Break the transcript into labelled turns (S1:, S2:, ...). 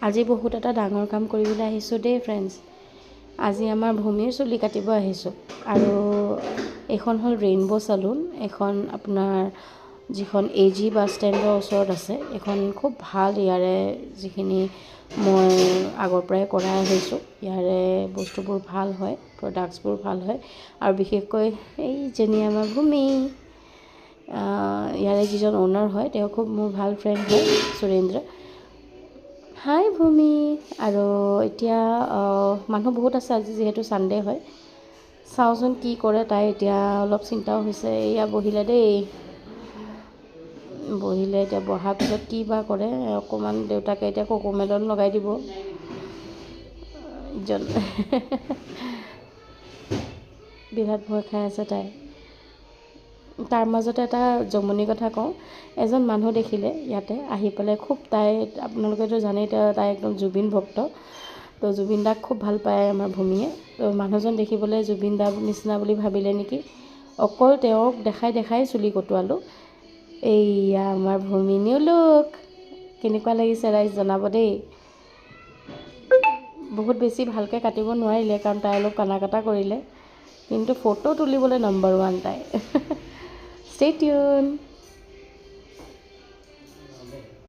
S1: আজি বহুত এটা ডাঙৰ কাম কৰিবলৈ আহিছোঁ দেই ফ্ৰেণ্ডছ। আজি আমাৰ ভূমিৰ চুলি কাটিব আহিছোঁ আৰু এইখন হ'ল ৰেইনব' চেলুন। এইখন আপোনাৰ যিখন AG বাছ ষ্টেণ্ডৰ ওচৰত আছে। এইখন খুব ভাল, ইয়াৰে যিখিনি মই আগৰ পৰাই কৰাই আহিছোঁ, ইয়াৰে বস্তুবোৰ ভাল হয়, প্ৰডাক্টছবোৰ ভাল হয় আৰু বিশেষকৈ এই যেনি আমাৰ ভূমি, ইয়াৰে যিজন অ'নাৰ হয় তেওঁ খুব মোৰ ভাল ফ্ৰেণ্ড হয়, সুৰেন্দ্ৰ। হাই ভূমি। আৰু এতিয়া মানুহ বহুত আছে আজি যিহেতু ছানডে হয়। চাওঁচোন কি কৰে তাই, এতিয়া অলপ চিন্তাও হৈছে। এয়া বহিলে দেই, বহিলে। এতিয়া বহাৰ পিছত কি বা কৰে, অকণমান দেউতাকে এতিয়া কোকোমেলন লগাই দিব। বিৰাট ভয় খাই আছে তাই। তাৰ মাজতে এটা জমনিৰ কথা কওঁ। এজন মানুহ দেখিলে ইয়াতে আহি পেলাই খুব, তাই আপোনালোকেতো জানেই তাই একদম জুবিন ভক্ত। তো জুবিন দাক খুব ভাল পায় আমাৰ ভূমিয়ে। তো মানুহজন দেখিবলৈ জুবিন দাৰ নিচিনা বুলি ভাবিলে নেকি, অকল তেওঁক দেখাই দেখাই চুলি কটোৱালোঁ। এইয়া আমাৰ ভূমি নিউ লুক। কেনেকুৱা লাগিছে ৰাইজ জনাব দেই। বহুত বেছি ভালকৈ কাটিব নোৱাৰিলে কাৰণ তাই অলপ কানা কাটা কৰিলে, কিন্তু ফটো তুলিবলৈ নম্বৰ 1 তাই। Stay tune.